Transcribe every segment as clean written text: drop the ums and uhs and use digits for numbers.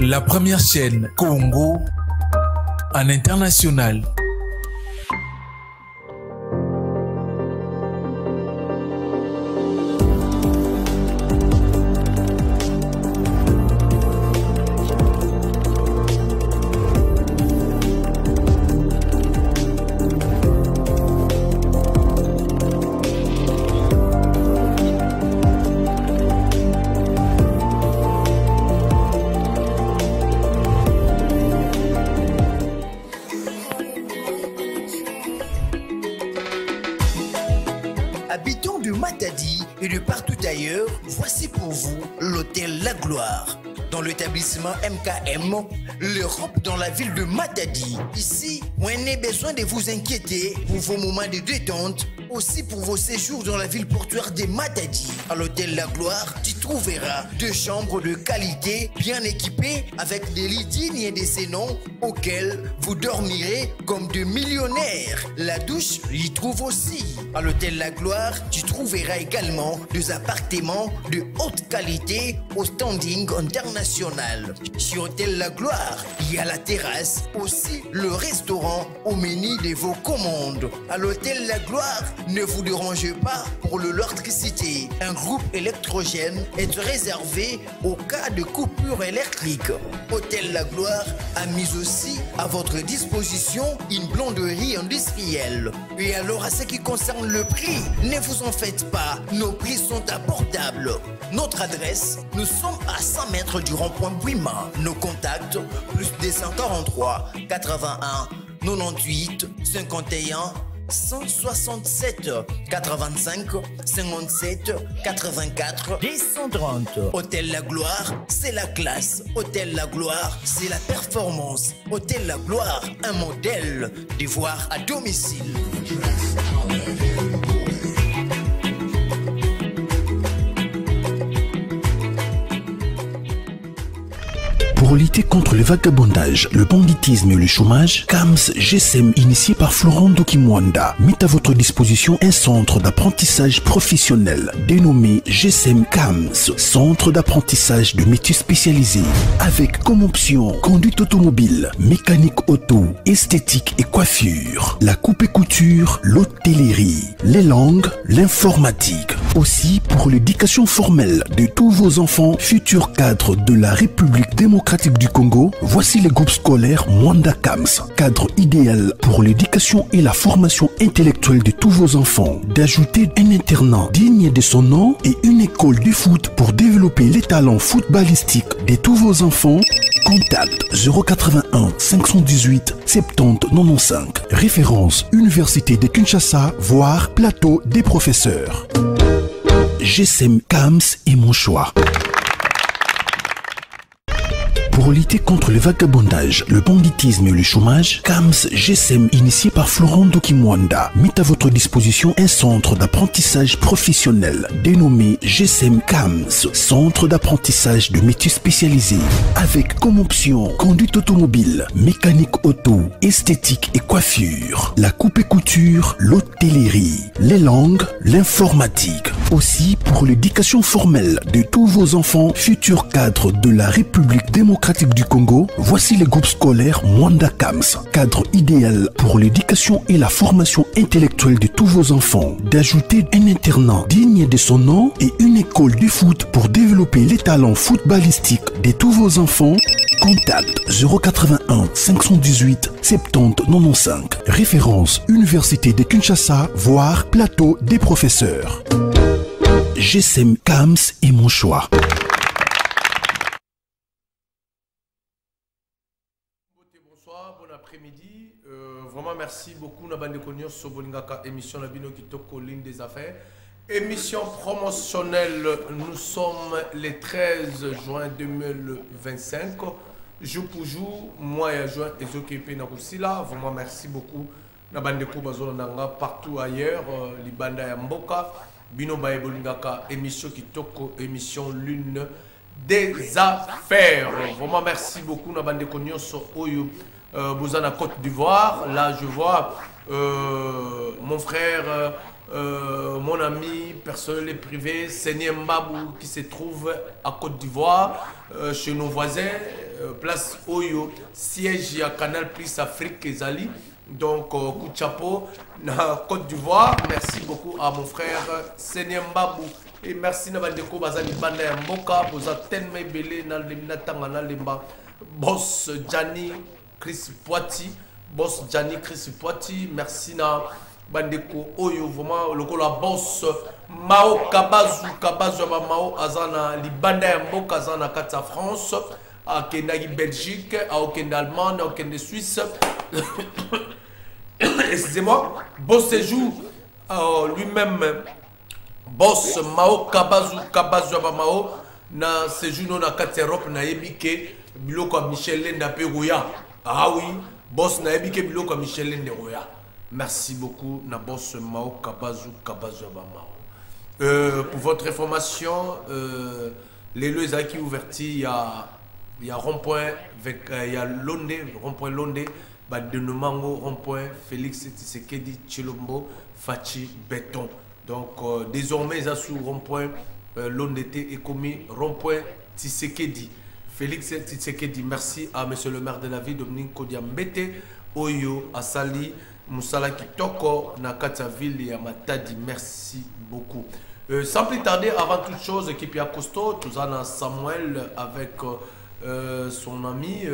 La première chaîne Congo en international. Habitants de Matadi et de partout ailleurs, voici pour vous l'hôtel La Gloire. Dans l'établissement MKM, l'Europe dans la ville de Matadi. Ici, on n'a besoin de vous inquiéter pour vos moments de détente, aussi pour vos séjours dans la ville portuaire de Matadi. À l'hôtel La Gloire, tu trouveras 2 chambres de qualité, bien équipées, avec des lits dignes de ces noms, auxquels vous dormirez comme de millionnaires. La douche y trouve aussi. À l'hôtel La Gloire, tu trouveras également des appartements de haute qualité au standing international. Sur Hôtel La Gloire, il y a la terrasse, aussi le restaurant au menu de vos commandes. À l'Hôtel La Gloire, ne vous dérangez pas pour l'électricité. Un groupe électrogène est réservé au cas de coupure électrique. Hôtel La Gloire a mis aussi à votre disposition une blonderie industrielle. Et alors, à ce qui concerne le prix, ne vous en faites pas, nos prix sont abordables. Notre adresse, nous sommes à 100 mètres du rond-point Brima. Nos contacts, plus 243 81 98 51 167 85 57 84 230. Hôtel La Gloire, c'est la classe. Hôtel La Gloire, c'est la performance. Hôtel La Gloire, un modèle de voir à domicile. Pour lutter contre le vagabondage, le banditisme et le chômage, CAMS GSM, initié par Florent Dokimwanda, met à votre disposition un centre d'apprentissage professionnel dénommé GSM CAMS, centre d'apprentissage de métiers spécialisés, avec comme option conduite automobile, mécanique auto, esthétique et coiffure, la coupe et couture, l'hôtellerie, les langues, l'informatique. Aussi pour l'éducation formelle de tous vos enfants, futurs cadres de la République démocratique du Congo, voici les groupes scolaires Mwanda CAMS, cadre idéal pour l'éducation et la formation intellectuelle de tous vos enfants. D'ajouter un internat digne de son nom et une école de foot pour développer les talents footballistiques de tous vos enfants. Contact 081 518 70 95. Référence Université de Kinshasa, voire plateau des professeurs. GSM CAMS est mon choix. Pour lutter contre le vagabondage, le banditisme et le chômage, CAMS GSM, initié par Florent Dokimwanda, met à votre disposition un centre d'apprentissage professionnel dénommé GSM CAMS, centre d'apprentissage de métiers spécialisés, avec comme option conduite automobile, mécanique auto, esthétique et coiffure, la coupe et couture, l'hôtellerie, les langues, l'informatique. Aussi pour l'éducation formelle de tous vos enfants, futurs cadres de la République démocratique du Congo, voici les groupes scolaires Mwanda CAMS, cadre idéal pour l'éducation et la formation intellectuelle de tous vos enfants. D'ajouter un internat digne de son nom et une école de foot pour développer les talents footballistiques de tous vos enfants. Contact 081 518 70 95. Référence Université de Kinshasa, voire plateau des professeurs. GSM CAMS est mon choix. Bonsoir, bon après-midi. Vraiment merci beaucoup. Nous avons connu sur Bolingaka émission qui ligne des affaires. Émission promotionnelle. Nous sommes le 13 juin 2025. Jour pour jour, moi et juin et occupé dans là. Vraiment merci beaucoup. Nous avons partout ailleurs. Libanda et Mboka. Bino Baye Bolingaka émission émission l'une des affaires. Vraiment merci beaucoup. Nous avons connu sur Oyo. Bozana Côte d'Ivoire. Là, je vois mon frère, mon ami personnel et privé, Seigneur Mbabou, qui se trouve à Côte d'Ivoire, chez nos voisins. place Oyo, siège à Canal Plus Afrique Ezali. Donc, coup de chapeau, na Côte d'Ivoire. Merci beaucoup à mon frère Senyambabou. Et merci à Bandeko Bazali Banda Mboka, Boza Tenme Bele, Nalemina Tangana Lemba, Boss Gianni Chris Poiti, Boss Gianni Chris Poiti. Merci na Bandeko Oyo, vraiment, le la boss Mao Kabazu, Kabazu Mao Azana, Libanda Mboka Azana Kata France, à Kenagi Belgique, à Okenda Allemagne, à Okenda Suisse. Excusez-moi, Boss séjour lui-même, Boss Mao Kabazu Mao, na séjour na Kata Europe, na Ebike, Biloko Michel Lenda Perouya. Ah oui, Boss na Ebike Biloko Michel Lenda Roya. Merci beaucoup, na Boss Mao Kabazu Mao. Pour votre information, les lieux qui ouvertis, il y a rond-point, il y a Londé, rond-point Londé, de Nomango, rond-point Félix Tshisekedi, Chilombo, Fachi, Béton. Donc désormais, il y a sous rond-point Londé et commis rond-point Tshisekedi. Félix Tshisekedi, merci à monsieur le maire de la ville, Dominique Kodiambete, Oyo, Asali, Moussala Kitoko, Nakata Ville et Amatadi. Merci beaucoup. Sans plus tarder, avant toute chose, équipe Yakosto, tout ça, Samuel avec son ami.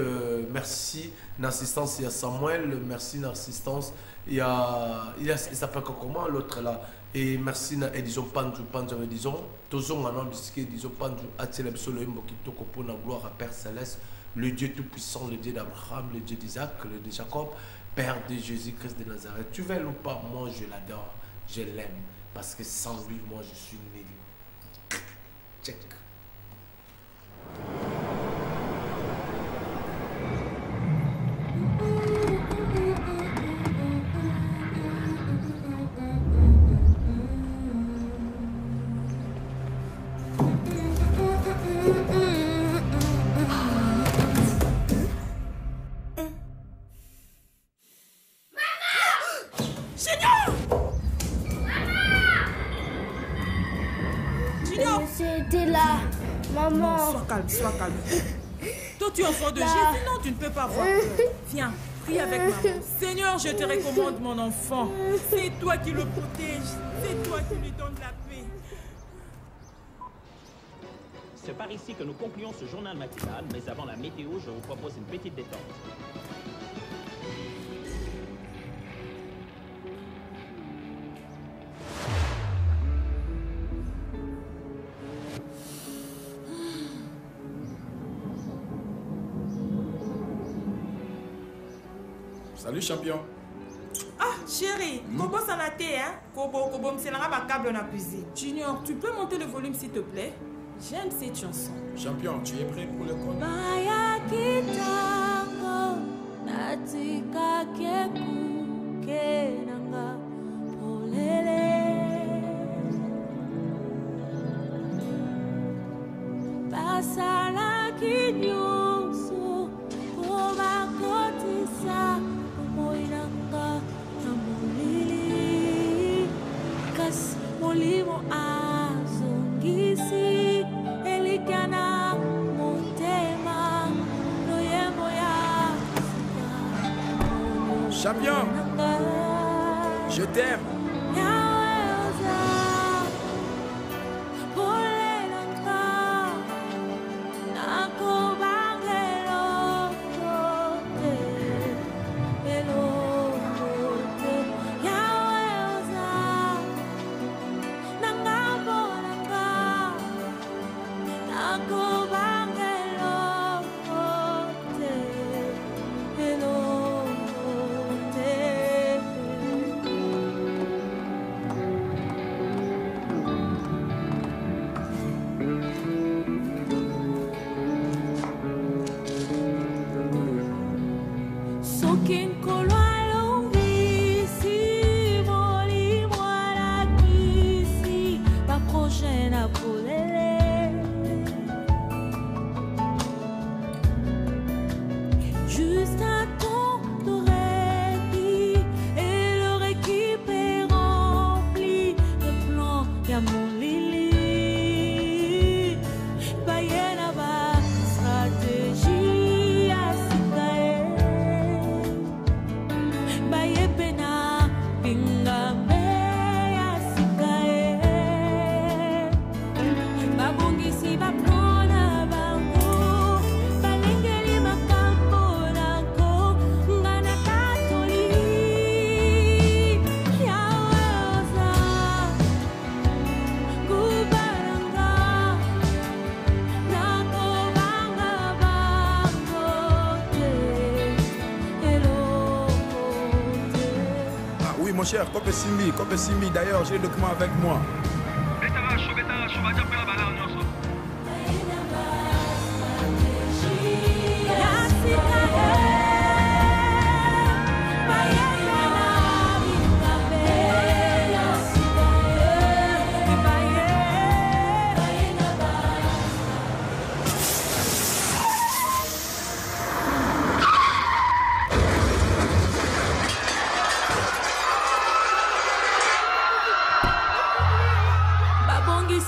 Merci d'assistance, il y a Samuel. Merci d'assistance. Il s'appelle comment l'autre là? Et merci à Edison Pandu, disons. Toujours un nom de disons Pandu, Atsel Absolu Mbokitoko pour la gloire à Père Céleste, le Dieu Tout-Puissant, le Dieu d'Abraham, le Dieu d'Isaac, le Dieu de Jacob, Père de Jésus-Christ de Nazareth. Tu veux ou pas, moi je l'adore, je l'aime. Parce que sans lui, moi, je suis nul. Check. Sois calme. Toi, tu es enfant de Jésus, non, tu ne peux pas avoir peur. Viens, prie avec maman. Seigneur, je te recommande mon enfant. C'est toi qui le protèges. C'est toi qui lui donnes la paix. C'est par ici que nous concluons ce journal matinal, mais avant la météo, je vous propose une petite détente. Salut champion. Ah chérie, Kobo s'en a été, hein? Kobo me s'élera ma câble dans la cuisine. Junior, tu peux monter le volume s'il te plaît? J'aime cette chanson. Champion, tu es prêt pour le code? Maya kitango natika keku kenanga polele basala kinyoso komakotisa moinanga namulili kas molimo azongisi elikana motema noyemo ya champion, je t'aime. Stratégie mon cher. Kope Simbi. D'ailleurs, j'ai le document avec moi.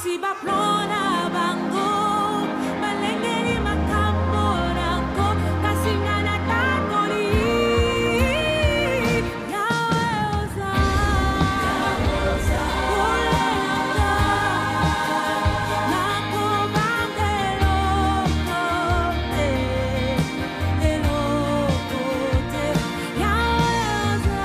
Si ba plona bango balengeni makambo nako kasingana takoli yaoza olanga nako bangelo kote yaoza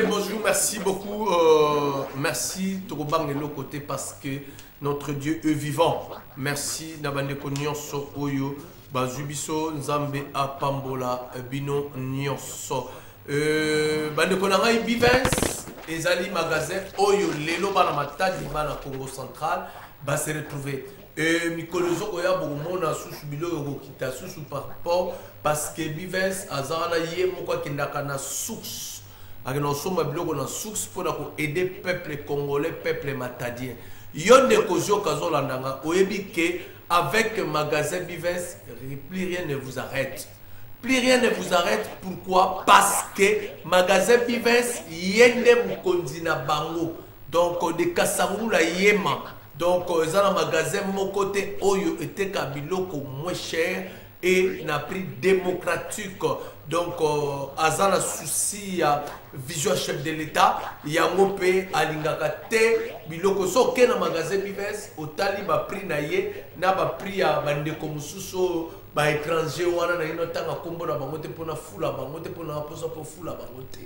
Bonjour, merci beaucoup. Merci Togobang de l'autre côté parce que notre Dieu est vivant. Merci Nabande Konyonso Oyo Bazubiso Nzambe Apambola Bino Nyonso. Bande Konangai Bivens Ezali Magasin Oyo Lelo Bana Matadi Bana Congo Central va se retrouver. Mikolozo Oya Boumona Sous Bilo Rokita Sous par rapport parce que Bivens Azana Yemo quoi qui n'a qu'à source. Nous sommes une source pour aider le peuple congolais, le peuple matadien. Yon de Kozio Kazolandanga, avec le magasin Bivens, plus rien ne vous arrête. Plus rien ne vous arrête. Pourquoi? Parce que le magasin Bivens, yende mukondina bango. Donc, de Kassamula Yema. Donc, dans le magasin, mon côté, Oyo était Kabiloko moins cher et n'a prix démocratique. Donc, Azana souci à vision chef de l'État, il y a un peu à l'ingakate, biloko so ke na magasin Bivens, au tali ba prix naie, na ba prix à bande comme sous ba étranger wana na inotanga kombo na bangote pona fula bangote pona posa po fula bangote.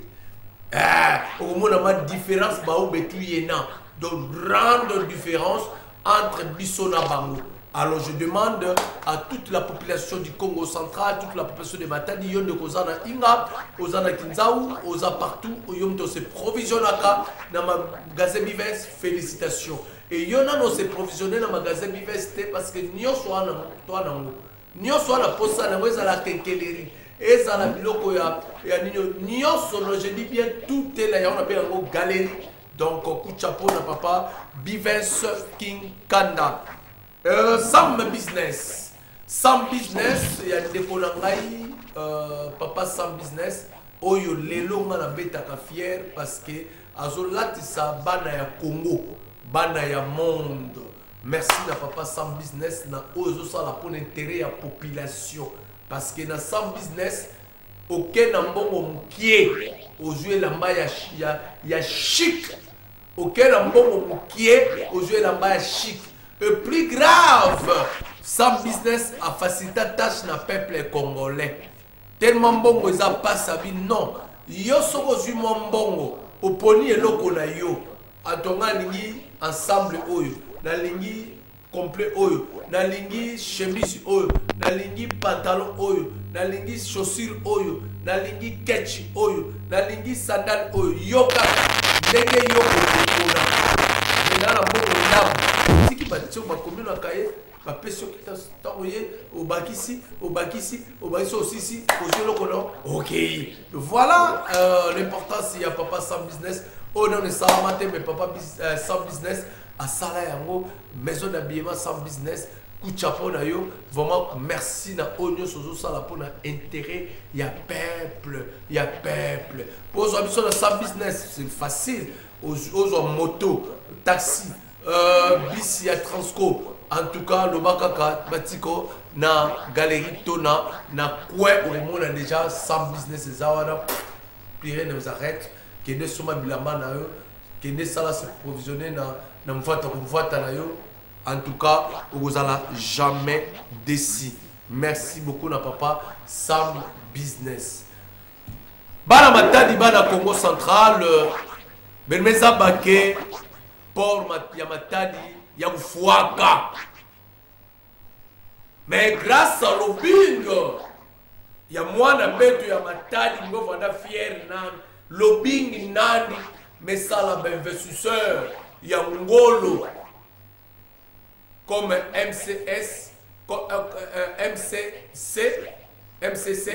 Au moins ma différence ba ou betu yena. Donc, grande différence entre Bissona Bango. Alors je demande à toute la population du Congo central, toute la population de Matadi, yon de Kozana Inga, Kozana Kinzaou, Oza partout, yon de se provisionnaka dans ma magasin Bivens, félicitations. Et yon a se provisionné dans ma magasin Bivens parce que nyo soit toi nango, nyo soit la posa nango ezala kenkeleri, ezala biloko ya nyo sono, je dis bien tout est là, on appelle en galerie. Donc coup de chapeau na papa Bivens King Kanda. Sam business, il y a des Kolangai, papa Sam business, oyo lelo ngana betaka fier parce que azolati sa bana ya Congo, bana ya monde. Merci na papa Sam business na ozo sala pour l'intérêt ya population parce que na Sam business aucun ambongo mukie ozue lamba ya chic, aucun ambongo mukie ozue lamba ya chic. Et plus grave, sans business a facilité la tâche na peuple congolais. Tellement bon ils a pas sabi non. Yo soko zu mbongo oponi eloko na yo. Atonga lingi ensemble oyo, na lingi complet oyo, na lingi chemise oyo, na lingi pantalon oyo, na lingi chaussure oyo, na lingi ketch oyo, na lingi sandal oyo. Yoka ndenge yo okona. Ndana mbongo ndabu. Tiki ba tso ba komi na kaye. Ma pression qui t'a envoyé au bakissi, aussi, ok. Voilà l'importance, il y a papa sans business. Oh non, sans matin, mais papa sans business. À Sala Yango, maison d'habillement sans business. Coup de chapeau, vraiment merci na Onyo Sozo Sala pour l'intérêt. Il y a peuple, il y a peuple. Pour les habitants sans business, c'est facile. Aux moto, taxi, bis, il y a Transco. En tout cas, le Bakaka, Batiko, na galerie Tona, na quoi au monde a déjà 100 business et Zawada, plus rien ne nous arrête. Qui ne sont pas bilama na eux, qui ne sont là se provisionner na mvata na yo. En tout cas, vous allez jamais décis. Merci beaucoup na papa, 100 business. Bana Matadi, Bana Congo Central, Benmeza Baké, Port Yamatadi. Il y a un fouaka. Mais grâce à lobbying, il y a moi na beto ya matadi ngo vanda fier nan lobbying nani mais ça la investisseur il y a ngolo comme MCS MCC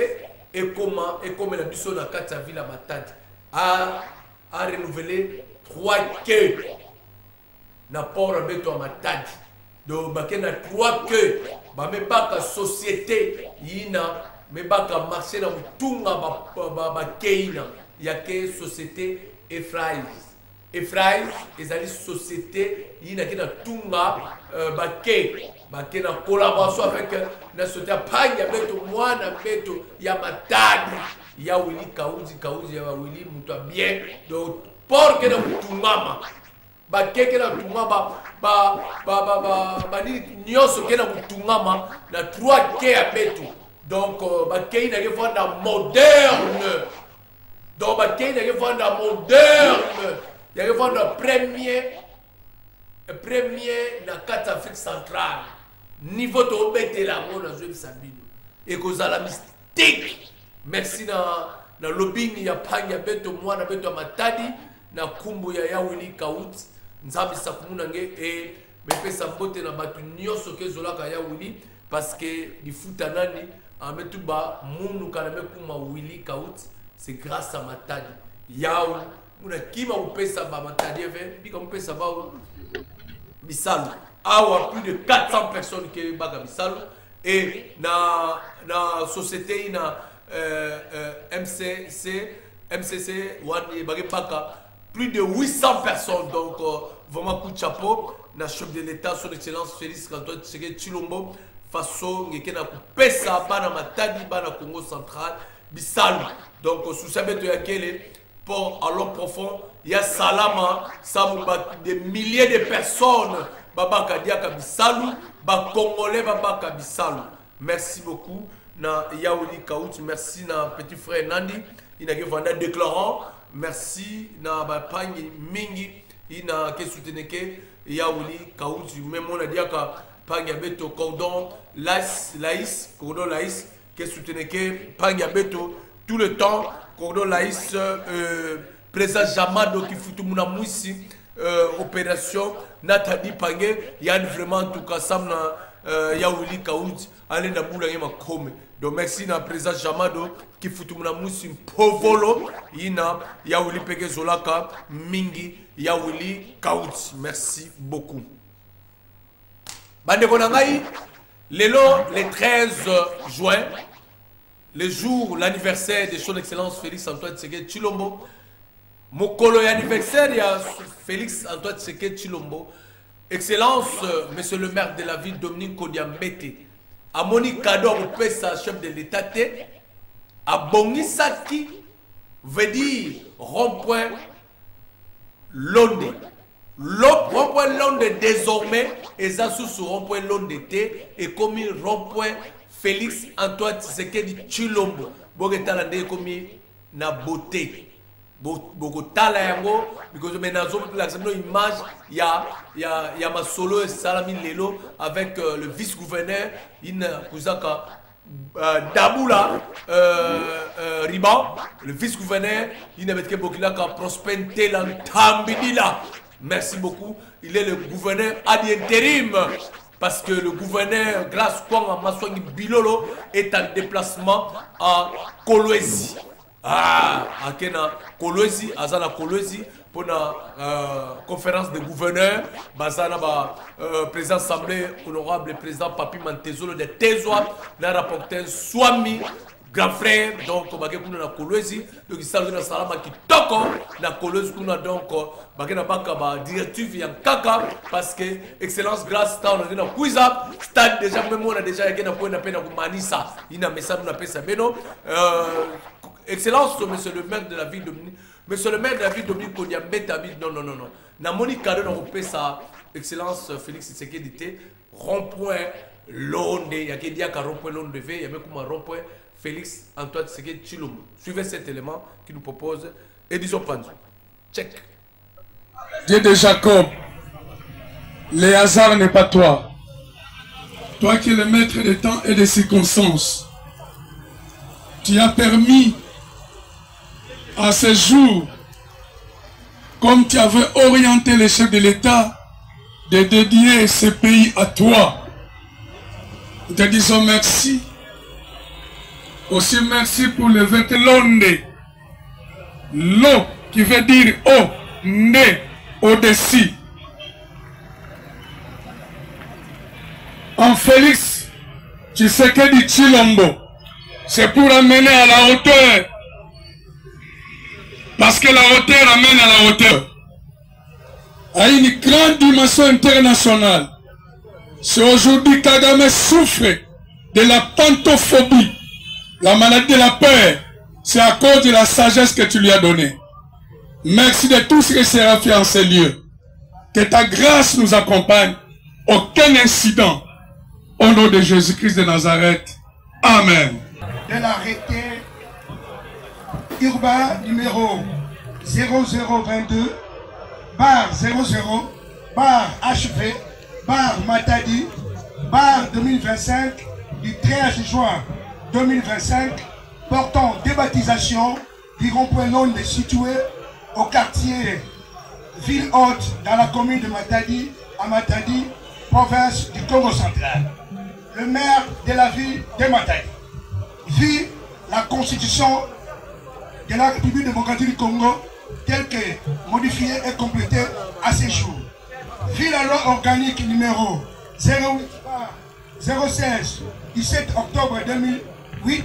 et comme la biso na kata villa matadi a renouvelé 3 quais. Na port beto matadi donc bakena 3 que ba me baka société yina me baka marché na mutunga ba keina ya ke société Efraïs ezali société yina kina tunga ba na collaboration avec na société panya beto mwana beto ya matadi ya Willy Kauzi ya Willy muto bien donc port que na mutungama ba keke na tungama ba ni nyoso ke na tungama na 3 ke ya betu donc ba ke na ke vanda moderne donc ba ke na ke vanda moderne ya ke vanda premier na carte Afrique centrale niveau to betela ngona zo bisabino et kozala mystique merci na lobbying ya panya beto mwana beto matadi na kumbu ya Willy Kauzi nzambi sakumuna nge e mepesa mbote na batu nyoso ke zolaka ya Willy parce que di futa nani ametu ba munu kana mekuma Willy Kauzi c'est grâce à matadi yao muna kima upesa ba matadi eve bika upesa ba bisalu awa plus de 400 personnes ke baka bisalu et na société na MCC wani baka plus de 800 personnes, donc vraiment coup de chapeau. Na chef de l'État, son excellence Félix Antoine Tshisekedi Tshilombo, façon ngekena kupesa bana matadi bana Congo central bisalu. Donc sous sa beto yakele port à l'eau profond, il y a Salama, ça des milliers de personnes babaka diaka bisalu, ba congolais babaka bisalu. Merci beaucoup na Willy Kauzi, merci na petit frère Nandi, il a vendu déclarant. Merci na bapangi mingi ina ke souteneke ya Willy Kauzi même on a dit ka pangi beto cordon laïs cordon laïs ke souteneke pangi beto tout le temps cordon laïs président Jamado qui fout muna muisi opération natadi pangi ya vraiment en tout cas ça ya Willy Kauzi allez na bula yema kome. Donc merci na président Jamado qui futumuna musi povolo ina ya Willy Peke Zolaka mingi ya Willy Kauzi. Merci beaucoup. Bande konangai lelo le 13 juin le jour l'anniversaire de son excellence Félix Antoine Tshisekedi Tshilombo mokolo ya anniversaire ya Félix Antoine Tshisekedi Tshilombo excellence monsieur le maire de la ville Dominique Kodiambete a moni cadeau au pesa chef de l'État a bongisaki veut dire rond-point Londe Rond-point Londe désormais, et ça sous rond-point Londe et comme rond-point Félix Antoine Tshisekedi Tshilombo. Bogetala nde komi na beauté. Bogotala yango because menazo l'action image ya masolo et salami lelo avec le vice-gouverneur Ina Kuzaka Daboula Riban, le vice-gouverneur Ina Betke Bokila ka Prosper Tambidila. Merci beaucoup. Il est le gouverneur ad intérim parce que le gouverneur Grâce Kwanga Maswangi Bilolo est en déplacement à Kolwezi. Ah, à Kena Kolwezi, Azana Kolwezi pour la conférence des gouverneurs. Bazana président assemblée honorable président Papi Mantezolo de Tezoa, la rapporteur Swami. Grand frère, donc, on a Kolwezi, donc il s'agit de Salama qui toque, la Kolwezi, on a donc, directive y kaka, parce que, excellence, grâce, on a Kouiza, stade déjà, même on a déjà, il y a un peine à Manissa, il y a un message, on a ça, mais non, excellence, monsieur le maire de la ville de monsieur le maire de la ville de Dominique, non, non, non, non, na Monique Cadeau, on peut ça, excellence, Félix Tshisekedi, rond-point, Londe, il y a qui dit qu'à rond-point Londe, il y a même comme un rond-point, Félix Antoine Tshisekedi Tshilombo. Suivez cet élément qui nous propose Edison Panzo. Check. Dieu de Jacob, le hasard n'est pas toi. Toi qui es le maître des temps et des circonstances. Tu as permis à ce jour, comme tu avais orienté les chefs de l'État, de dédier ce pays à toi. Nous te disons merci. Aussi merci pour le vêtement Londe. L'eau qui veut dire eau, né, au-dessus. En Félix Tshisekedi Tshilombo, c'est pour amener à la hauteur. Parce que la hauteur amène à la hauteur. À une grande dimension internationale. C'est aujourd'hui Kagame souffre de la pantophobie. La maladie de la peur, c'est à cause de la sagesse que tu lui as donnée. Merci de tout ce qui sera fait en ces lieux. Que ta grâce nous accompagne. Aucun incident. Au nom de Jésus-Christ de Nazareth. Amen. De l'arrêté urbain numéro 0022 bar 00 bar HV bar Matadi bar 2025 du 13 juin 2025 portant débaptisation du rond-point Londe situé au quartier Ville Haute dans la commune de Matadi, à Matadi, province du Congo central. Le maire de la ville de Matadi vit la constitution de la République démocratique du Congo telle que modifiée et complétée à ce jour. Vit la loi organique numéro 016 17 octobre 2008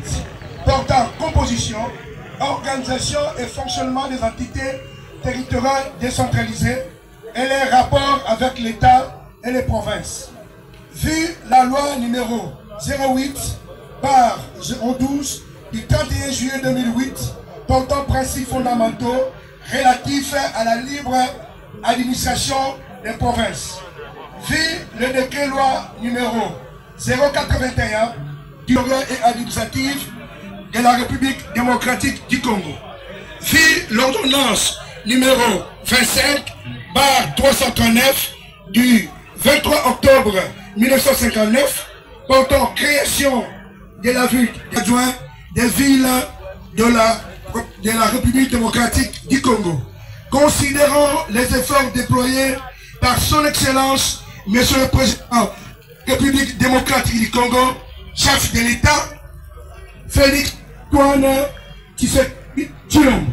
portant composition, organisation et fonctionnement des entités territoriales décentralisées et les rapports avec l'État et les provinces. Vu la loi numéro 08 par 012 du 31 juillet 2008 portant principes fondamentaux relatifs à la libre administration des provinces. Vu le décret loi numéro 081 du et administratif de la République démocratique du Congo. Vu l'ordonnance numéro 25/339 du 23 octobre 1959 portant création de la ville adjoint des villes de la République démocratique du Congo. Considérant les efforts déployés par son Excellence, Monsieur le Président République démocratique du Congo, chef de l'État, Félix Antoine Tshisekedi Tshilombo.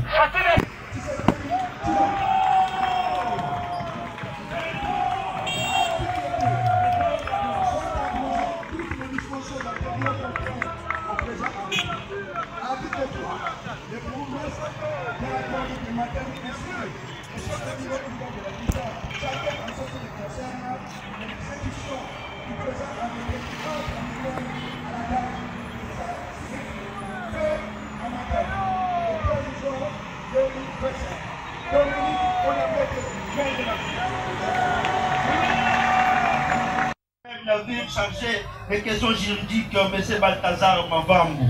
la ville chargé des questions juridiques, M. Balthazar Mavambo.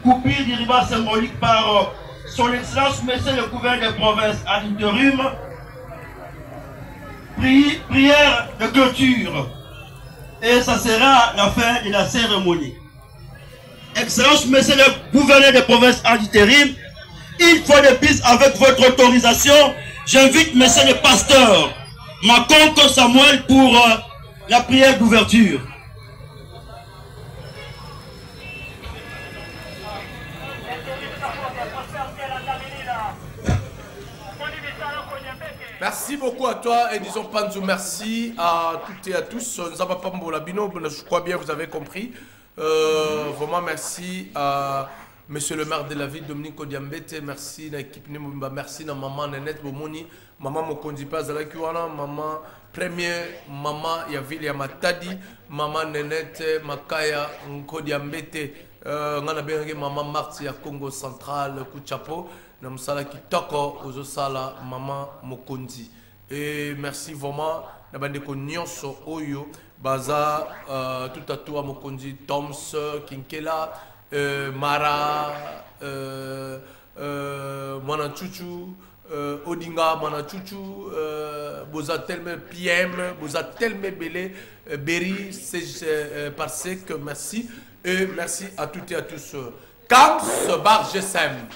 Coupure du riba symbolique par son Excellence, M. le gouverneur de province à l'intérim. Prière de clôture. Et ça sera la fin de la cérémonie. Excellence, Monsieur le gouverneur de province à l'intérim, une fois de plus, avec votre autorisation, j'invite Monsieur le pasteur Makonko Samuel pour la prière d'ouverture. Merci beaucoup à toi et disons Panzou, merci à toutes et à tous. Nous avons pas Mbolabino, je crois bien vous avez compris. Vraiment merci à Monsieur le maire de la ville Dominique Odiambete, merci à l'équipe, merci à maman Nenette Bomoni, maman Mokondi Pazalakiwana, maman première, maman Yavile Yamatadi, maman Nenette Makaya Nkodiambete, maman Marti à Congo Central, Kuchapo. Namsala Kitoko, Ozosala, Maman Mokondi. Et merci vraiment, Nabandeko Nyonso Oyo, Baza, tout à tout à Mokondi, Toms, Kinkela, Mara, Manachuchu, Odinga, Manachuchu, Boza Telme PM, Boza Telme Belé, Berry, Parsec, merci. Et merci à toutes et à tous. Kams Bar GSM.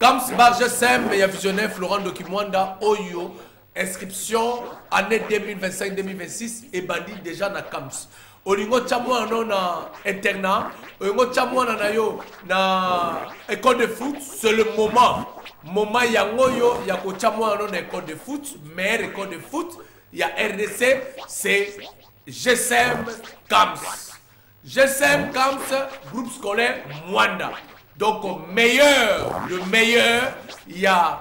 Comme Bargesem, il y a visionnaire Florent Dokimwanda, Oyo, inscription année 2025-2026 et bandit déjà na Kams. Olingo Chamwa na internat, Olingo Chamwa na yo na école de foot, c'est le moment. Moment yangoyo, il y a Chamwa na école de foot, meilleure école de foot, il y a RDC, c'est GSM Kams. GSM Kams, groupe scolaire Mwanda. Donc, le meilleur, il y a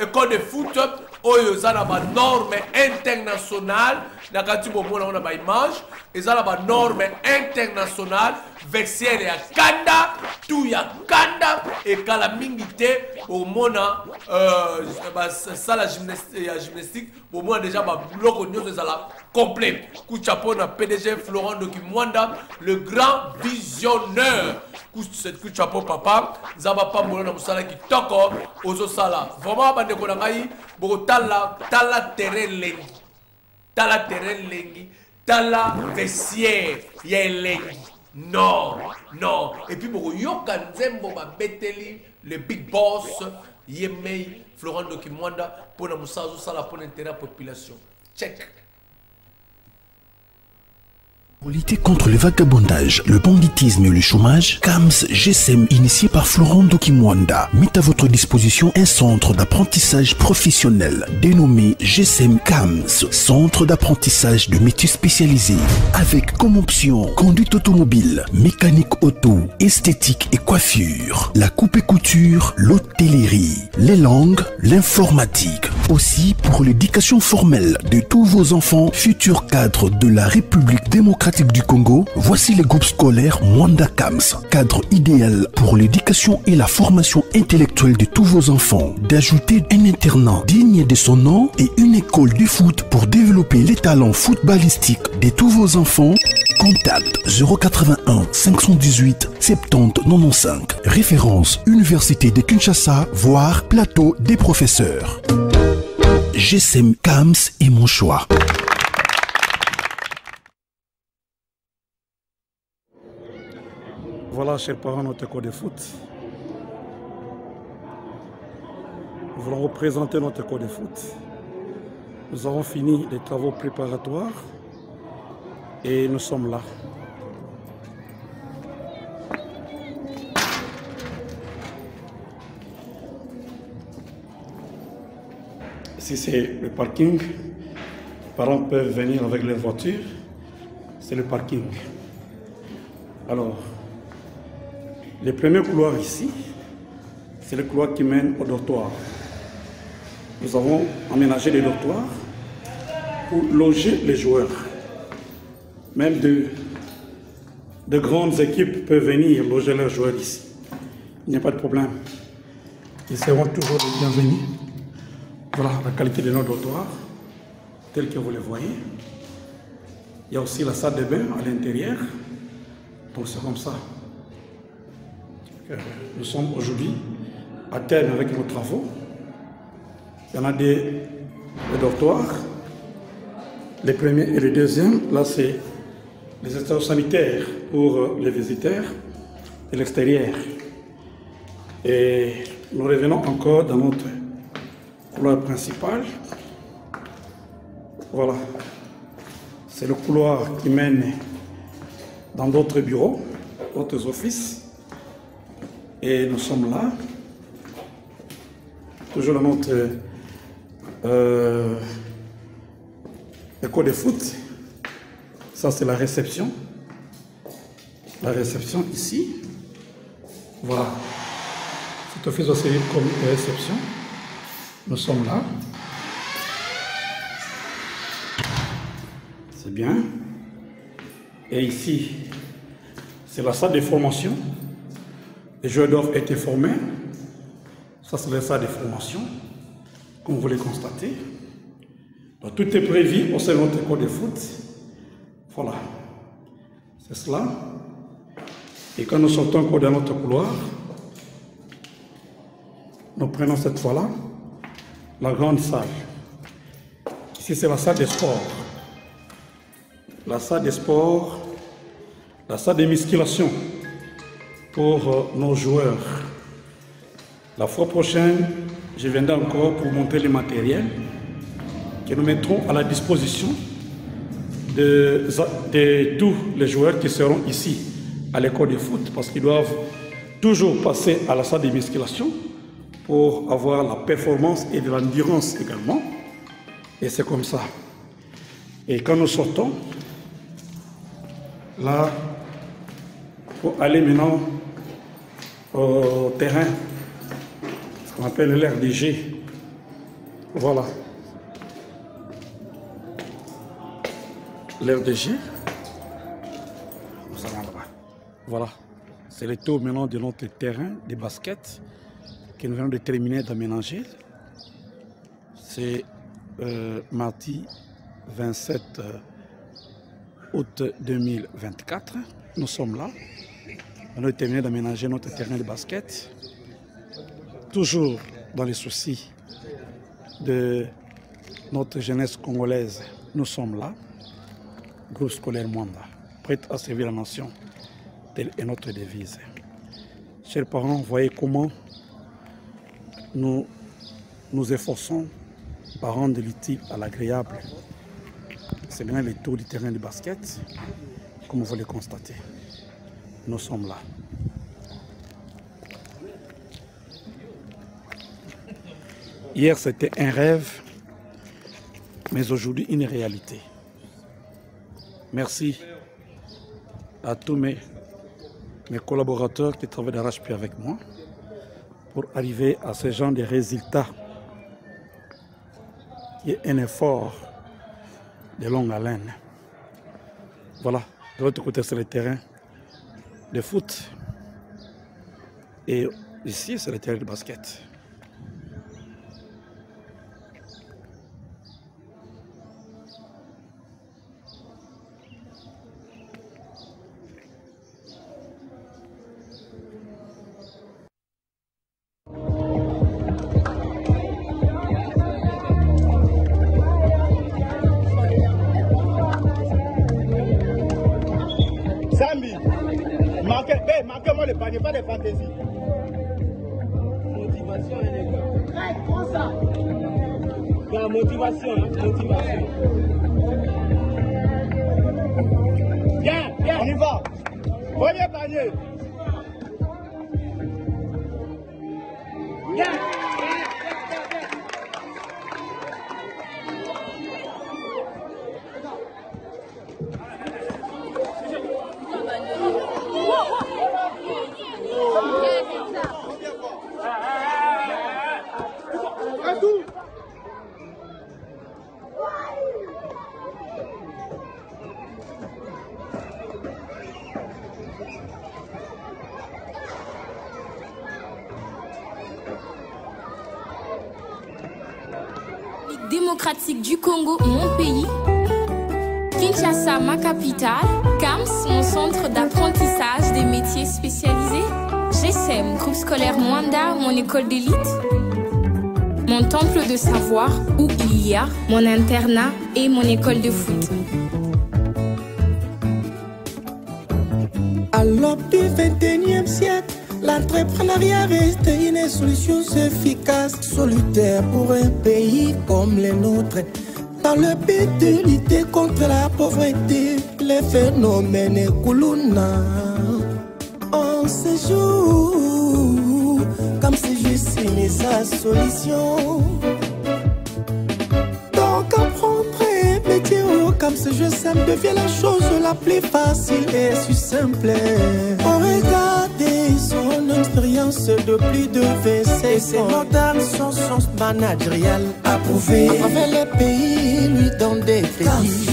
école de foot, il y a une norme internationale, il y a une image, il y a une norme internationale, vestiaire, il y a Kanda, tout il y a Kanda, et quand la mingité, au mona, ça la gymnastique, au moins déjà, bloc de la complet. Kuchapo na PDG Florent Dokimwanda, le grand visionneur. Kuchapo papa, Zaba Pambola na musala ki toko, ozo sala. Vraiment bande ko ngai, boko tala terrain lengi. Tala terrain lengi, tala vestiaire, ya lengi. Non, non. Et puis boko yoka nzembo ba beteli, le big boss, Yemei Florent Dokimwanda pour na musala ozo sala pour l'intérêt de la population. Check. Pour lutter contre le vagabondage, le banditisme et le chômage, KAMS GSM, initié par Florent Dokimwanda, met à votre disposition un centre d'apprentissage professionnel dénommé GSM KAMS, centre d'apprentissage de métiers spécialisés, avec comme option conduite automobile, mécanique auto, esthétique et coiffure, la coupe et couture, l'hôtellerie, les langues, l'informatique. Aussi pour l'éducation formelle de tous vos enfants, futurs cadres de la République démocratique du Congo, voici les groupes scolaires Mwanda KAMS, cadre idéal pour l'éducation et la formation intellectuelle de tous vos enfants. D'ajouter un internat digne de son nom et une école de foot pour développer les talents footballistiques de tous vos enfants. Contact 081 518 70 95. Référence Université de Kinshasa, voire plateau des professeurs. GSM KAMS est mon choix. Voilà, chers parents, notre école de foot. Nous voulons représenter notre école de foot. Nous avons fini les travaux préparatoires et nous sommes là. Ici, c'est le parking. Les parents peuvent venir avec les voitures. C'est le parking. Alors, le premier couloir ici, c'est le couloir qui mène au dortoir. Nous avons aménagé les dortoirs pour loger les joueurs. Même de grandes équipes peuvent venir loger leurs joueurs ici. Il n'y a pas de problème. Ils seront toujours les bienvenus. Voilà la qualité de nos dortoirs, tels que vous les voyez. Il y a aussi la salle de bain à l'intérieur. Donc c'est comme ça. Nous sommes aujourd'hui à terme avec nos travaux. Il y en a des dortoirs. Les premiers et les deuxièmes, là c'est les installations sanitaires pour les visiteurs de l'extérieur. Et nous revenons encore dans notre couloir principal. Voilà. C'est le couloir qui mène dans d'autres bureaux, d'autres offices. Et nous sommes là. Toujours dans notre école de foot. Ça, c'est la réception. La réception ici. Voilà. Cet office doit servir comme réception. Nous sommes là. C'est bien. Et ici, c'est la salle de formation. Les joueurs doivent être formés. Ça, c'est la salle de formation, comme vous le constatez. Donc, tout est prévu au sein de notre école de foot. Voilà. C'est cela. Et quand nous sortons encore dans notre couloir, nous prenons cette fois-là la grande salle. Ici, c'est la salle des sports. La salle des sports, la salle de musculation pour nos joueurs. La fois prochaine, je viendrai encore pour montrer le matériel que nous mettrons à la disposition de tous les joueurs qui seront ici à l'école de foot, parce qu'ils doivent toujours passer à la salle de musculation pour avoir la performance et de l'endurance également. Et c'est comme ça. Et quand nous sortons, là, pour aller maintenant au terrain, ce qu'on appelle l'RDG. Voilà. L'RDG. Voilà. C'est le tour maintenant de notre terrain de basket que nous venons de terminer d'aménager. C'est mardi 27 août 2024. Nous sommes là. On a terminé d'aménager notre terrain de basket. Toujours dans les soucis de notre jeunesse congolaise. Nous sommes là. Groupe scolaire Mwanda, prête à servir la nation. Telle est notre devise. Chers parents, voyez comment nous nous efforçons par rendre l'utile à l'agréable. C'est maintenant le tour du terrain de basket, comme vous le constatez. Nous sommes là. Hier, c'était un rêve, mais aujourd'hui, une réalité. Merci à tous mes collaborateurs qui travaillent d'arrache-pied avec moi pour arriver à ce genre de résultats qui est un effort de longue haleine. Voilà, de l'autre côté c'est le terrain de foot et ici c'est le terrain de basket. Marquez-moi le panier, pas de fantaisie. Motivation, les gars. Prends ça. La motivation, hein, motivation. Viens, viens. On y va. Premier panier. Viens. Démocratique du Congo, mon pays. Kinshasa, ma capitale. CAMS, mon centre d'apprentissage des métiers spécialisés. GSM, groupe scolaire Mwanda, mon école d'élite. Mon temple de savoir où il y a mon internat et mon école de foot. À l'aube du 21e siècle, l'entrepreneuriat reste une solution efficace, solitaire pour un pays comme le nôtre. Dans le but de lutter contre la pauvreté, les phénomènes Koulouna, en ce jour, comme si je signe sa solution. Donc apprendre un métier comme si je sème devient la chose la plus facile et si simple. On regarde son expérience de plus de 26 et ses notes dans son managérial approuvé. Avec les pays lui donnent des crédits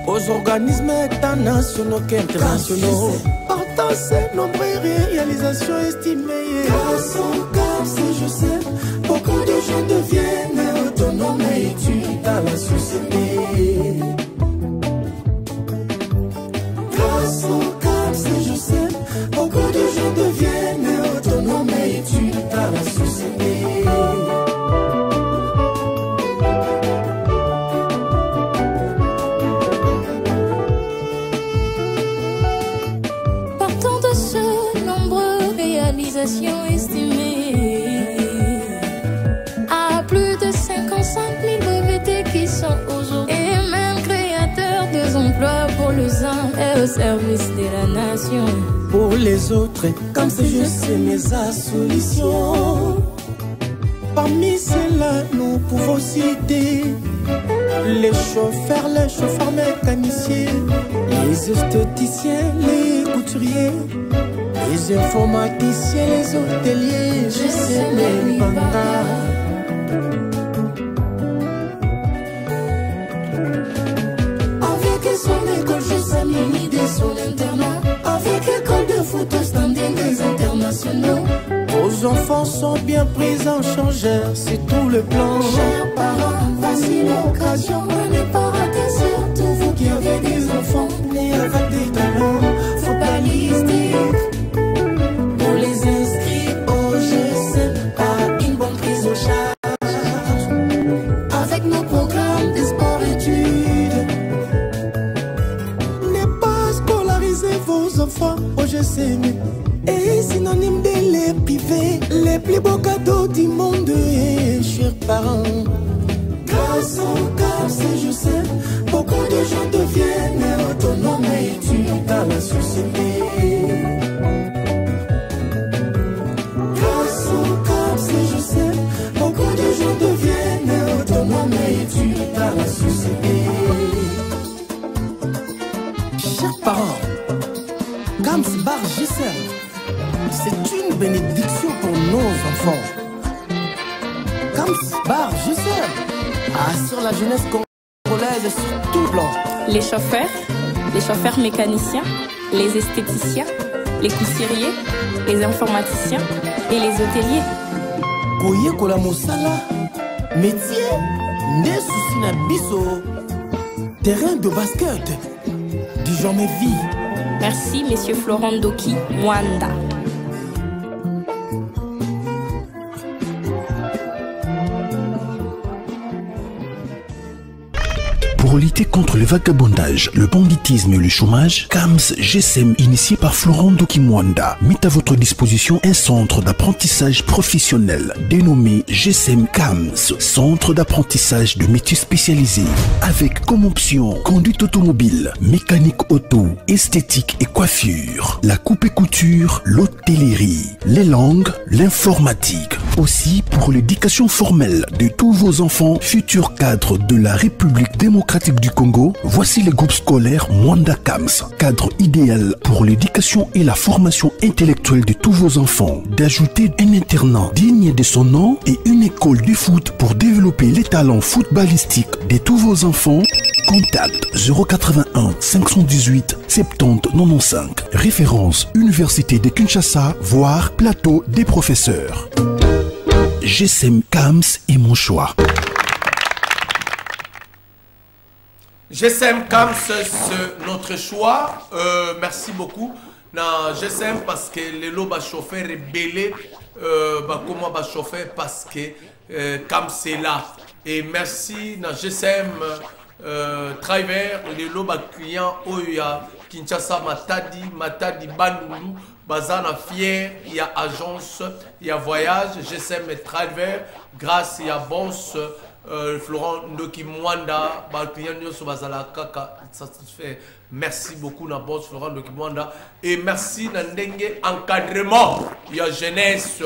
aux organismes internationaux qu'internationaux. Partant ces nombreuses réalisations estimées. Grâce au CAMS, je sais, beaucoup de gens deviennent autonomes et étudient dans la société. Grâce au CAMS, je sais, beaucoup de gens deviennent autonomes et étudient dans la société. Partant de ce nombreux réalisations estimées à plus de 55 000 brevetés qui sont aujourd'hui et même créateurs des emplois pour les uns et au service de la nation. Pour les autres, comme si je sais mes solutions. Parmi ceux-là, nous pouvons citer les chauffeurs mécaniciens, les esthéticiens, les couturiers, les informaticiens, les hôteliers, je sais mes bandas. Avec son école, je sais mes idées, son internat. Avec école de foot au standing des internationaux. Vos enfants sont bien pris en charge, c'est tout le plan. Chers parents, voici l'occasion de ne pas rater, surtout vous qui avez des enfants nés avec des talents footballistiques. Pour les inscrits au GSM, à une bonne prise en charge. Avec nos programmes de sport-études. Ne pas scolariser vos enfants au GSM est synonyme de les privés, les plus beaux cadeaux du monde, chers parents. Grâce au CAMS, je sais, beaucoup de gens deviennent autonomes et étudient dans la société. Grâce au CAMS, je sais, beaucoup de gens deviennent autonomes et étudient dans la société. Chers parents, CAMS Bar GSM, c'est une bénédiction pour nos enfants. CAMS Bar GSM assure la jeunesse congolaise sur tout plan. Les chauffeurs mécaniciens, les esthéticiens, les couturiers, les informaticiens et les hôteliers. Koye kola mosala, métier, ne souci na biso, terrain de basket, du jamais vie. Merci, Monsieur Florent Doki, Mwanda. Pour lutter contre le vagabondage, le banditisme et le chômage, CAMS GSM, initié par Florent Doki Mwanda, met à votre disposition un centre d'apprentissage professionnel dénommé GSM CAMS, centre d'apprentissage de métiers spécialisés, avec comme option conduite automobile, mécanique auto, esthétique et coiffure, la coupe et couture, l'hôtellerie, les langues, l'informatique. Aussi pour l'éducation formelle de tous vos enfants, futurs cadres de la République démocratique du Congo, voici le groupe scolaire Mwanda CAMS, cadre idéal pour l'éducation et la formation intellectuelle de tous vos enfants. D'ajouter un internat digne de son nom et une école de foot pour développer les talents footballistiques de tous vos enfants. Contact 081 518 70 95. Référence Université de Kinshasa, voire plateau des professeurs. GSM CAMS est mon choix. GSM Cams, c'est notre choix. Merci beaucoup. Na GSM parce que les lots chauffeur est belé. Comment chauffeur parce que Cams c'est là. Et merci na GSM Driver, les lots clients Oya, Kinshasa, Matadi, Bandundu, Bazana Fier, il y a agence, il y a voyage, GSM Driver, grâce il y a Boss. Florent Ndoki Mwanda, client Nyoso Bazala Kaka, satisfait. Merci beaucoup na boss Florent Ndoki Mwanda et merci na ndenge encadrement. Il y a jeunesse,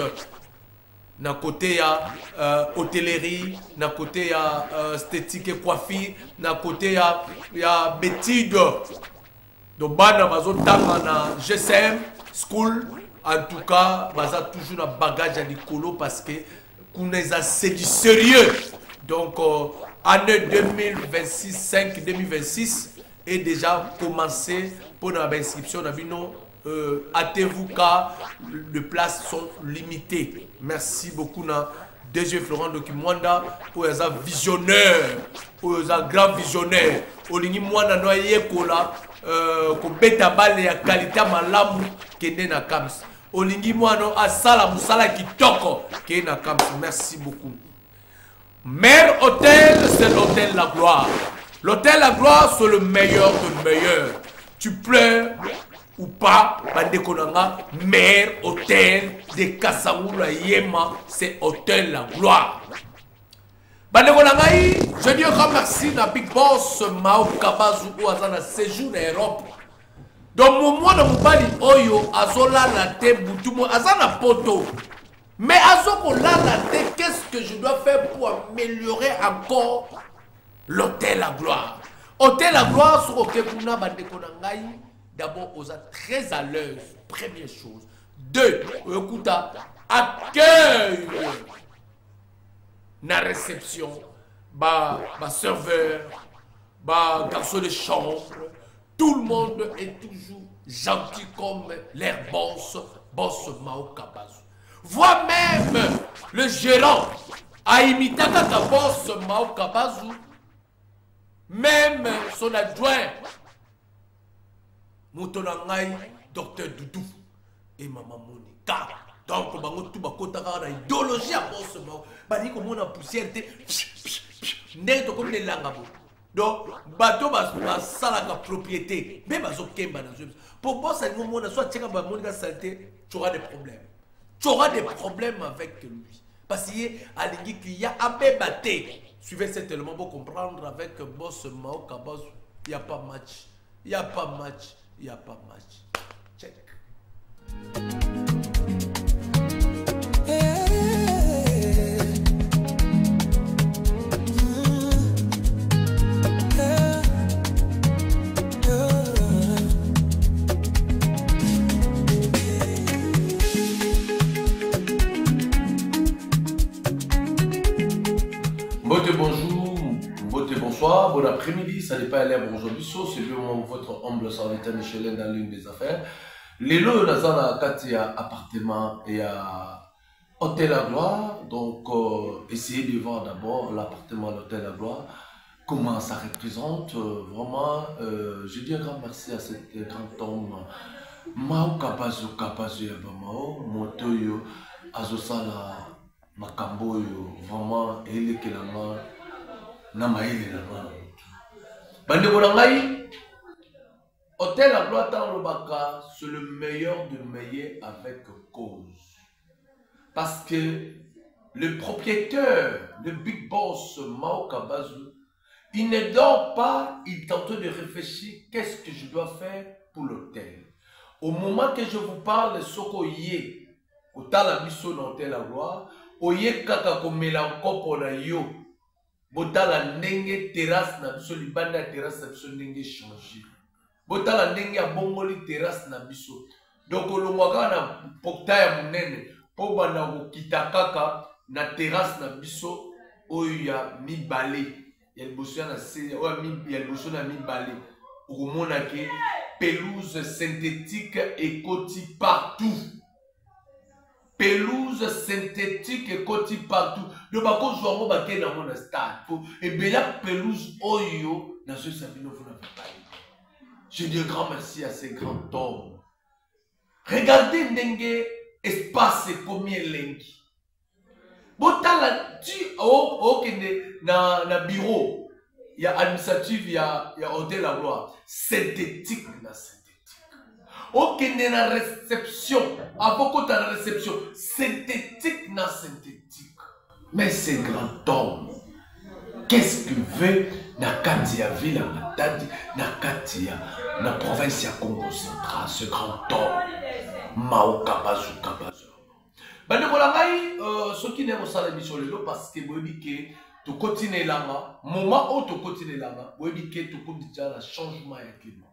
na côté ya hôtellerie, na côté ya esthétique et coiffure, na côté ya bétide. Donc bana bazo tanga na GSM school. En tout cas, baza toujours na bagage à l'écolo parce que Kouneza c'est du sérieux. Donc, année 2026-2026 est déjà commencé pour l'inscription. Hâtez-vous car les places sont limitées. Merci beaucoup, DG Florent Ndoki Mwanda, pour les visionnaires, pour les grands visionnaires. Olingi Mwanda noye kola, ko beta bale ya qualité malamu kende na Cams. Olingi Mwanda asala musala kitoko kende na Cams. Merci beaucoup. Meilleur hôtel, c'est l'hôtel La Gloire. L'hôtel La Gloire, c'est le meilleur de meilleur. Tu pleures ou pas, Bandekonanga, meilleur hôtel de Kassaoula Yema, c'est hôtel La Gloire. Bandekonanga, je dis un grand merci à Big Boss Mao Kabazu ou à un séjour en Europe. Donc, moi, je suis Oyo, Azola, la tête, Boutumo, Azana Poto. Mais qu'est-ce que je dois faire pour améliorer encore l'hôtel La Gloire? Hôtel La Gloire, sur Okekuna Bandekonangaï, d'abord, on est très à l'aise, première chose. Deux, écoute, accueil, la réception, serveur, garçon de chambre, tout le monde est toujours gentil comme l'air boss Mao Kabazu. Voire même le gérant a imité Kaka boss Mao Kabazu, même son adjoint, Moutonangaï, docteur Doudou et Maman Monica. Donc, tout le idéologie à boss Mao. Bani comme on a poussière, n'est comme les langues. Donc, bateau ça la propriété, mais pour boss à nous, soit tu as santé, tu auras des problèmes. Tu auras des problèmes avec lui. Parce qu'il y a un bébaté. Suivez cet élément pour comprendre avec boss Mao Kabazu. Il n'y a pas match. Il n'y a pas match. Il n'y a pas match. Check. Bonjour, bonsoir, bon après-midi, ça n'est pas l'air aujourd'hui, c'est votre humble serviteur Michelin dans l'une des affaires. Les lots, dans un appartement et à Hôtel La Gloire, donc essayez de voir d'abord l'appartement de l'Hôtel La Gloire, comment ça représente, vraiment, je dis un grand merci à cet grand homme, Mao Kabazu Yabamao, Motoyo, Azosala, Makambo, vraiment, il est Hôtel La Gloire dans le Baka, c'est le meilleur de meilleur avec cause. Parce que le propriétaire, le big boss Mao Kabazu, il ne dort pas, il est en train de réfléchir qu'est-ce que je dois faire pour l'hôtel. Au moment que je vous parle, Soko Yé, au Talabiso dans l'Hôtel La Gloire, Oye Kaka Komela Kopo na yo. Botala ndenge terrasse na biso libanda terrasse na biso ndenge changer. Botala ndenge ya bongoli terrasse na biso. Donc olongwaka na portail ya munene po bana kokita kaka na terrasse na biso oyo ya mibale. Ya liboso na se oyo ya liboso na mibale. Okomona ke pelouse synthétique ekoti partout. Pelouse synthétique et côté partout. De bako jouamo baké dans mon stade. Et bien la pelouse oyo Dans ce Sabino, vous n'avez pas idée. Je dis un grand merci à ces grands hommes. Regardez Ndengue, espace et combien lengi. Botala, tu na bureau, il y a administratif, il y a hôtel la gloire. Synthétique, na synthétique. Ok, na réception, à beaucoup de la réception, synthétique, na synthétique. Mais ces grands hommes, qu'est-ce que veut Nakatia Ville à Matadi, Nakatia, na province ya Congo central, ce grand homme, Mao Kabazu Kabazu. Bande Bolangai, ceux qui n'aiment pas l'émission parce que vous dites que tu continues là, moment où tu continues là, vous dites que tu continues le changement climat.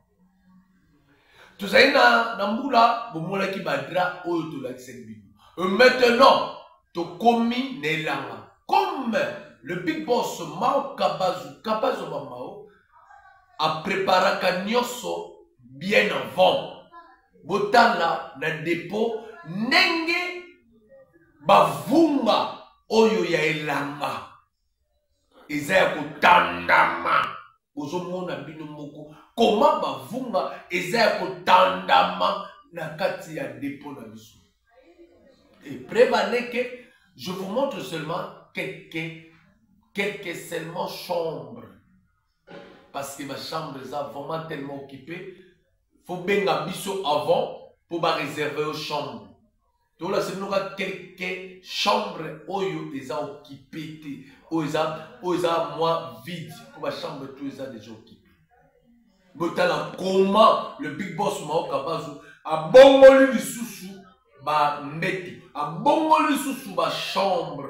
Tu sais, dans Mboula, vous moulez qui badra ou tu l'as dit. Maintenant, tu commis Nelanga. Comme le big boss Mao Kabazu, Kabazu Mao, a préparé Kanyoso bien avant. Botala, na dépôt, Nenge, Bavunga, Oyo ya Elanga. Ezaya kutandama. Ozomona bino moko. Comment Bavunga, Ezaya kutandama, na kati ya dépôt na biso. Et prévenez que je vous montre seulement quelques seulement chambres. Parce que ma chambre est vraiment tellement occupée. Il faut bien biso avant pour réserver aux chambres. Donc là, c'est quelques chambres où ils sont occupées. Où ils sont moins vides. Pour ma chambre, tous les sont déjà occupés. Comment le big boss Mao Kabazu a bongoli sous ba mbeti a bongoli sous ba chambre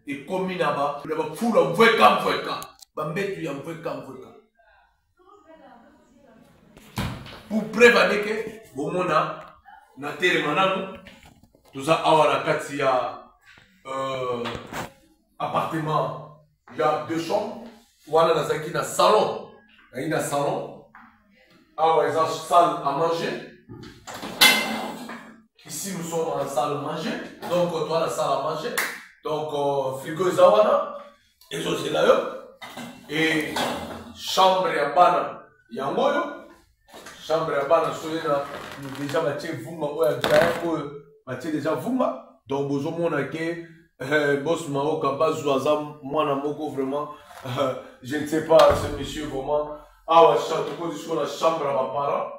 et commune là-bas le ba fula mveka ba mbeti ya mveka pour prévenir que bomona na tere mananu tuza awa na kati ya appartement il y a 2 chambres wala na zaki na salon na salon awa ils ont salle à manger. Ici, nous sommes dans la salle à manger. Donc, toi, la salle à manger. Donc, frigo Zawana. Et ça, c'est là. Et chambre à bana. Yangoyo. Chambre à bana. Nous déjà battu Vuma. Battu déjà Vuma. Donc, vous avez boss Mao Kabazu Azam. Moi, Namoko, vraiment. Je ne sais pas, ce monsieur, vraiment. Ah, ouais, je suis dans la chambre à ma parent.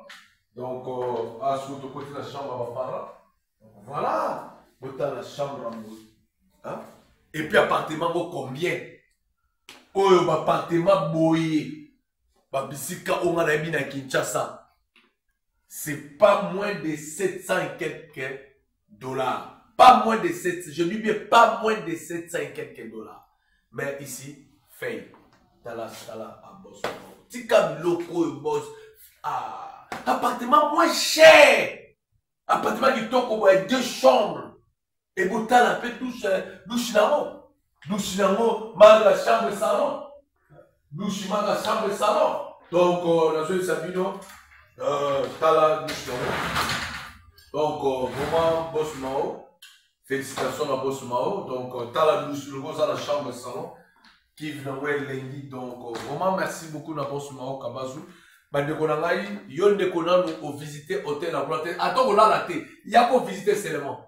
Donc, à ce côté de la chambre à ma parent. Voilà, dans la chambre à hein? Et puis appartement combien? Oh, appartement boyé. Babisika Onganabi na Kinshasa. C'est pas moins de 700 et quelques dollars. Pas moins de 700, je dis bien pas moins de 700 et quelques dollars. Mais ici, fait. Dans la salle à boss. Tika loko boss. Ah, appartement moins cher. Appartement qui toque au moins 2 chambres. Et vous avez un peu douche nango. Douche nango, mal la chambre salon. Douche mal la chambre salon. Donc, on a joué Sabino. T'as la douche nango. Donc, vraiment, boss Mao. Félicitations à boss Mao. Donc, t'as la douche, le gros à la chambre salon. Qui vient lundi. Donc, vraiment, merci beaucoup à boss Mao Kabazu. Bande konangai yonde konanu au visiter hôtel la gloire. Attends on la té. Il a pour visiter seulement.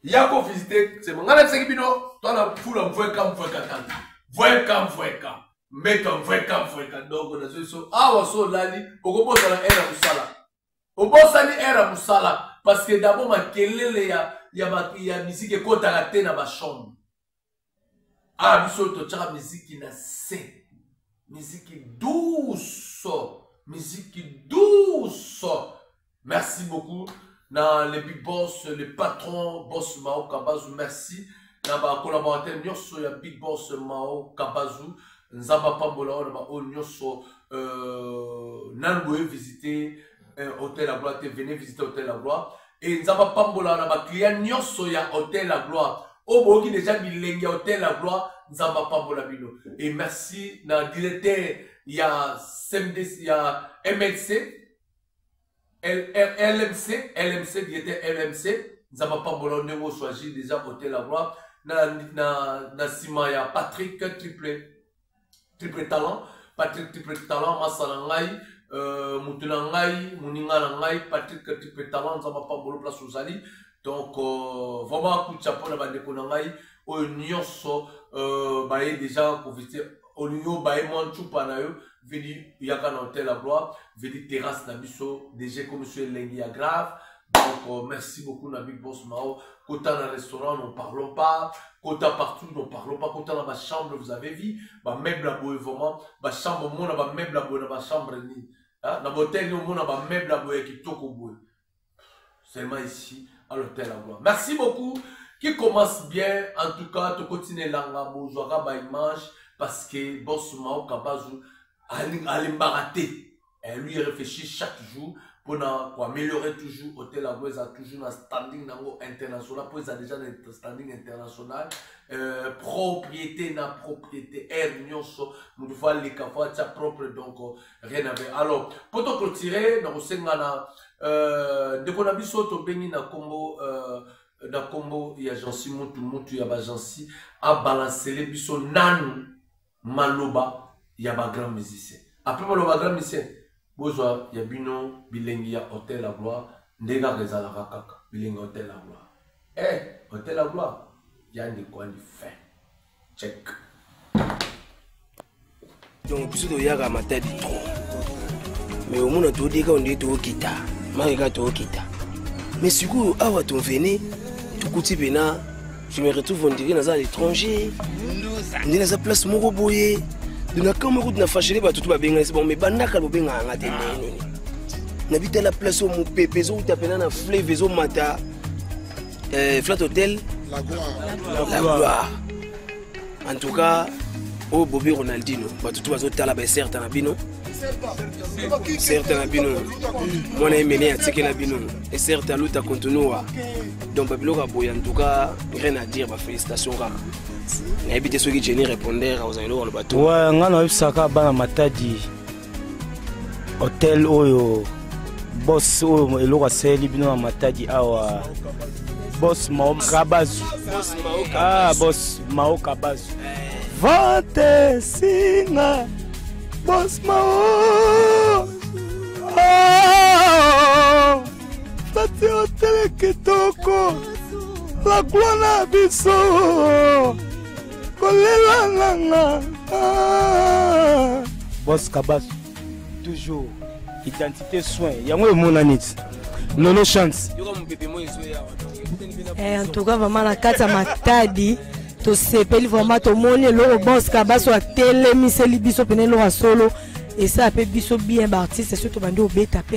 Il a pour visiter c'est mon ngana seki bino toi la foule mvoye kam mais comme donc on a ce so ah wa so lali okobosa la era musala. Obosa ni era musala parce que d'abord ma kelele ya musique kota la té na ba chambre. Ah biso to tchaka musique na c'est musique douce. Musique douce. Merci beaucoup. Dans les big boss, les patrons, boss Mao Kabazu, merci. Dans les collaborateurs, nous sommes big boss Mao Kabazu. Nous avons pas nous sommes visiter Hôtel La Gloire. Venez visiter Hôtel La Gloire. Et nous avons pas clients, nous sommes Hôtel La Gloire. Au bout qui déjà mis Hôtel La Gloire, nous avons pas et merci. Dans le directeur, il y a CMDC, il y a MLC, LMC, directeur LMC. Nous avons pas nous choisi déjà Hôtel La Gloire. Dans Sima, il y a Patrick, triple talent. Patrick Triple Talent, Massalangai, Moutunangai, Moninganangai, Patrick Triple Talent, Nzamba Pambolo Place Ozali. Donc, vraiment, coup de chapeau, la bande de Konangai, au Nyonso, baye déjà, pour visiter, au Nyon, baye Manchou Panayo, vedi, Yaka Nantel la gloire, vedi terrasse Nabiso, DG comme monsieur Lengia Grave. Donc, merci beaucoup, Nabik Boss Mao. Kota dans le restaurant, nous ne parlons pas. Kota partout, nous ne parlons pas. Kota dans ma chambre, vous avez vu. Ma meuble à boue, vraiment. Ma chambre, mon ma meuble à boue, dans ma chambre. Dans l'hôtel, nous, mon ma meuble à boue qui toque au boue. Seulement ici, à l'hôtel à boue. Merci beaucoup. Qui commence bien, en tout cas, tu continues l'anga, bourgeois, ba image, parce que Boss Mao, Kabazou, allait m'arrêter. Et lui, il réfléchit chaque jour. Pour améliorer toujours Hôtel Agouez a toujours un standing international, pour ils ont déjà un standing international, propriété na propriété, air nyonso, nous devons les cafés propre donc rien à voir. Alors pour te clôturer, nous sengana de qu'on a vu sauto béni na combo il y a Jansi Montu ya ba Jansi a balancer les biso nanu maloba il y a ba grand musicien. Après maloba grand musicien. Bonjour, il y a Bino, Bilengia, Hôtel La Gloire, Ndega Reza la Rakaka, Bilengia Hôtel La Gloire. Eh, Hôtel La Gloire, il y a des coins de fin. Check. Donc, puis il y a ma tête trop. Mais au moins, tout dit qu'on dit tout kita. Marika tout kita. Mais si vous avez ton venu, tout côté bena, je me retrouve on dirait dans l'étranger. On est dans la place Moroboye. De na Cameroun na fâché ba tout ba benga c'est bon mais banaka lo benga ngate nene n'habite la place au mon pépé zo tapena na fleuve zo mata flat hotel la gloire en tout cas au Bobby Ronaldinho ba tout bazo tala ba certain na bino certain na bino mona emene atike na bino et certain luta continua donc babilo boya en tout cas rien à dire ba félicitations rare. N'habite ceux qui tiennent répondre aux amis le bateau. Ouais, on a eu ça bana matadi. Hôtel oyo boss oyo eloko seli bino matadi awa. Boss Mao Kabazu. Ah, boss Mao Kabazu. Vante singa. Boss Mao. Ah! Fati hôtel kitoko. La gloire biso. Boss Kabas, toujours identité soin. Il y a un mon anit. Lolo chance. En tout cas, vraiment la carte à Matadi. To sepeli vraiment to moni le Boss Kabas ou télé miseli biso penelo à solo et ça peut biso bien artiste surtout bandi obeta pe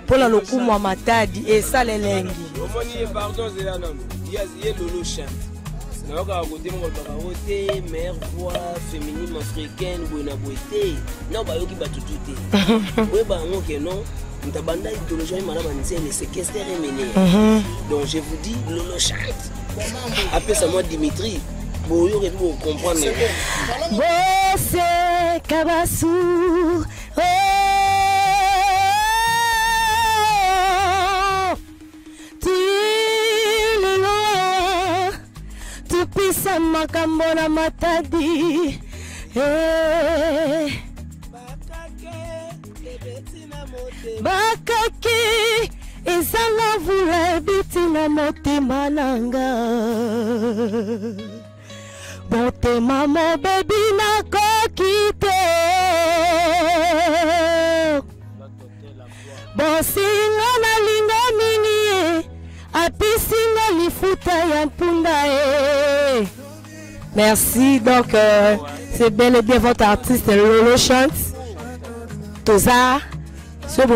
pour la lokumu à Matadi et ça les lengi. Pardon, c'est là non. Il y a Lolo chance. Na oka côté mo ba côté mère voix féminine africaine bona beauté na ba yoki ba tututé we ba ngoke non ntabanda idéologie malaba nzé les séquestre mené donc je vous dis Lolo chante après ça moi Dimitri bo yo vous comprendre Boss Kabasu Pisa makambo na Matadi bakaki ezanga vula biti na motema nanga motema mobebi nakoki te bosinga nalinga mingi apisinga lifuta ya mpunda. Merci, donc c'est bel et bien votre artiste Lolo chante. Toza, sur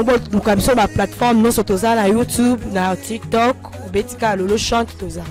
la plateforme, nous sur Toza, na YouTube, na TikTok, Betika Lolo chante Toza.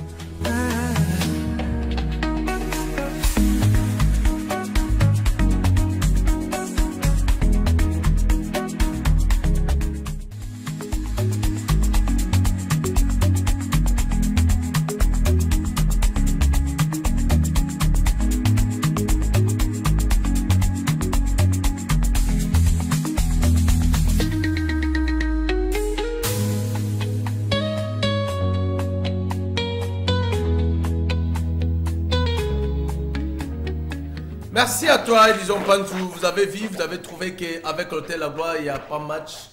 Merci à toi, Elison Pantou. Vous avez vu, vous avez trouvé qu'avec l'hôtel La Gloire, il n'y a pas match.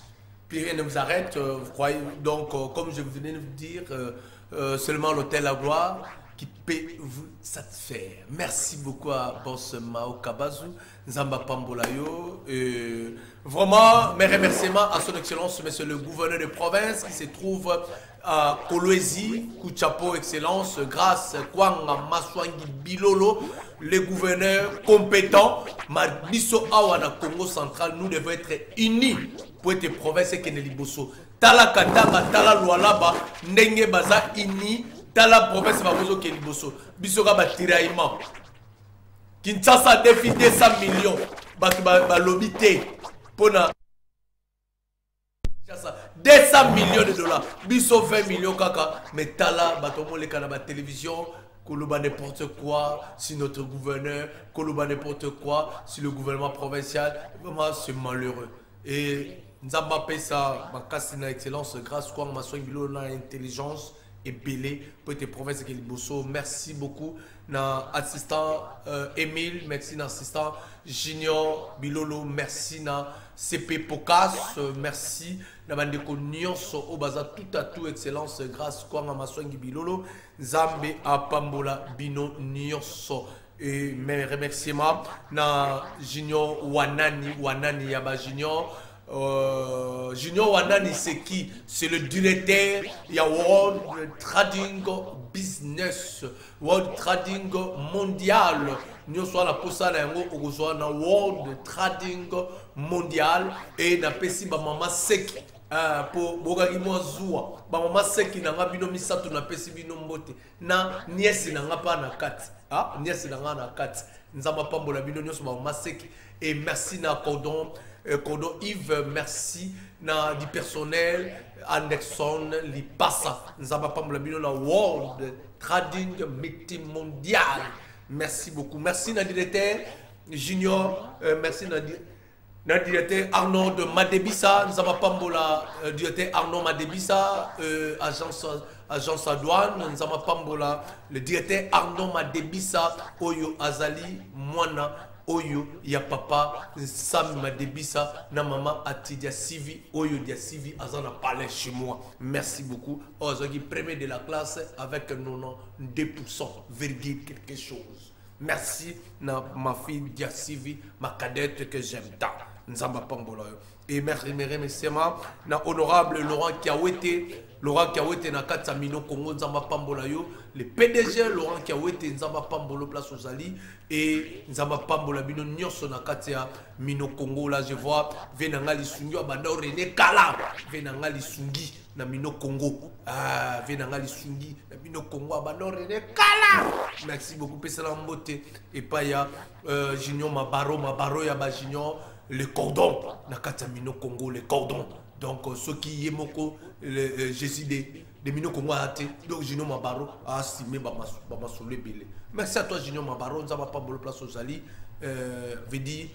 Puis rien ne vous arrête. Vous croyez. Donc, comme je venais de vous dire, seulement l'hôtel La Gloire qui peut vous satisfaire. Merci beaucoup à Boss Mao Kabazu, Nzamba Pambolayo. Vraiment, mes remerciements à son excellence, monsieur le gouverneur de province qui se trouve à Kolwezi, Kouchapo, excellence, grâce Kwanga Maswangi Bilolo, les gouverneurs compétents, Biso Awana Congo central, nous devons être unis pour être province et Keneliboso. Tala Katanga, Tala Lualaba, Nenge Baza Ini, Tala province Babozo Keneliboso, Biso Gaba Tiraïma. Kinshasa défi 200 millions, Balobité, Pona. 200 millions de dollars, biso 20 millions kaka, mais tala, batomo les canaux télévision, koloba n'importe quoi, si notre gouverneur, koloba n'importe quoi, si le gouvernement provincial, vraiment c'est malheureux. Et nous avons fait ça, ma casse na excellence, grâce à ma soin bilo na intelligence et belé pour être province de Liboso. Merci beaucoup, na assistant Emile, merci na assistant Junior Bilolo, merci na CP Pocas, merci na bandeko nyonso au baza tout à tout excellence grâce kwa ma soingi Bilolo, Zambe a Pambola Bino nyonso. Et mes remerciements na Junior Wanani Yaba Junior. Junior Wanani c'est qui? C'est le directeur de World Trading Business, World Trading Mondial. Nous sommes la posa na yango okozwa na World Trading Mondial et na pesi ba mama seki pour bogaki mo zuwa ba mama seki na ngabino misato na pesi bino mbote na niesi na ngapa na kati niesi na ngana na kati nzamba pambola bino nyonso ba mama seki. Et merci na Cordon Yves, merci na du personnel Anderson Lipassa nzamba pambola bino na World Trading Meeting Mondial. Merci beaucoup. Merci na directeur Junior, merci na directeur Arnaud de Madebissa, nous avons Pambola, directeur Arnaud Madebissa, agence à douane, nous avons Pambola, le directeur Arnaud Madebissa, Oyo Azali, Moana, Oyo, ya papa, Sam Madebissa, na maman Atidia Sivi, Oyo Dia Sivi, Azana parlé chez moi. Merci beaucoup. Aujourd'hui, premier de la classe avec 92%, virgule quelque chose. Merci na ma fille Dia Sivi, ma cadette que j'aime tant. Nzamba Pambola. Et merci mes remerciements na honorable Laurent Kiawete na Katsa Mino Congo Nzamba Pambola yo, le PDG Laurent Kiawete Nzamba Pambolo place aux Ali et Nzamba Pambola bino nyonso na Katsa Mino Congo. Là je vois Venanga Lisungi abanda René Kala, Venanga Lisungi na Mino Congo, Venanga Lisungi na Mino Congo abanda René Kala. Merci beaucoup Pesala Mbote et Paya Junior Mabaro ya ba Junior le cordon na Katamino Congo, le cordon. Donc ceux qui y moko le Jésus de Mino Congo a été donc Junior Mabaro a estimé ba masole belé. Merci à toi Junior Mabaro, nous avons pas beaucoup de place aux Ali veut dire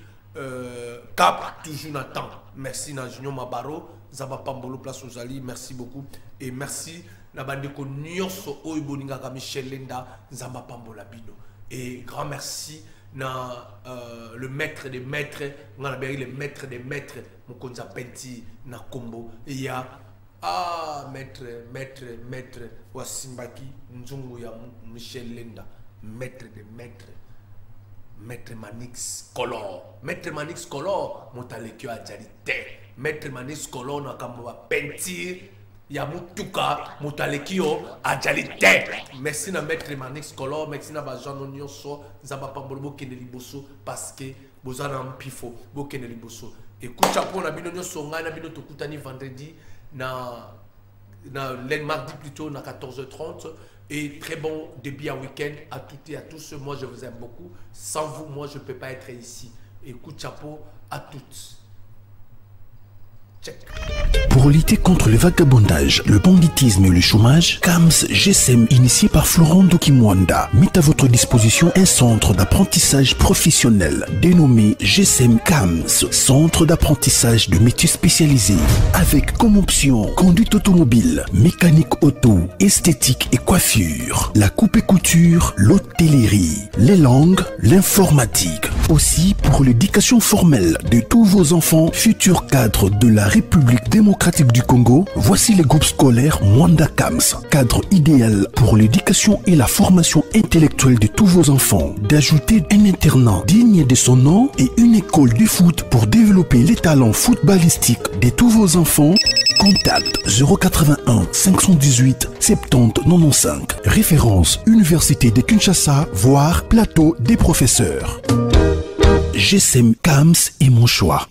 cap toujours na temps. Merci na Junior Mabaro, nous avons pas beaucoup de place aux Ali, merci beaucoup et merci na bandeko nyonso oyo boninga ka Michel Lenda, nous avons pas beaucoup bino et grand merci na le maître des maîtres, on a le maître des maîtres, Mokonza Penti na Kombo. Il y a maître Wasimbaki Nzungu ya Michel Lenda, maître des maîtres, maître Manix Color, maître Manix Color, Montalekio a Jalite, maître Manix Color na Kamboa Penti. Ya mutuka mutalekio ajalite. Merci na maître Manix Color, merci na ba Jean Nyonso, Zaba Pambolo Kene Liboso parce que bozana mpifo bo Kene Liboso. Et kucha pour na bino nyonso nga na bino tokutani vendredi na mardi plutôt na 14h30 et très bon début à week-end à toutes et à tous. Moi je vous aime beaucoup. Sans vous moi je peux pas être ici. Et coup de chapeau à toutes. Pour lutter contre le vagabondage, le banditisme et le chômage, CAMS GSM, initié par Florent Dokimwanda, met à votre disposition un centre d'apprentissage professionnel dénommé GSM CAMS, centre d'apprentissage de métiers spécialisés, avec comme option conduite automobile, mécanique auto, esthétique et coiffure, la coupe et couture, l'hôtellerie, les langues, l'informatique. Aussi pour l'éducation formelle de tous vos enfants, futurs cadres de la République démocratique du Congo, voici les groupes scolaires Mwanda CAMS, cadre idéal pour l'éducation et la formation intellectuelle de tous vos enfants. D'ajouter un internat digne de son nom et une école de foot pour développer les talents footballistiques de tous vos enfants. Contact 081 518 70 95. Référence Université de Kinshasa, voire plateau des professeurs. GSM CAMS est mon choix.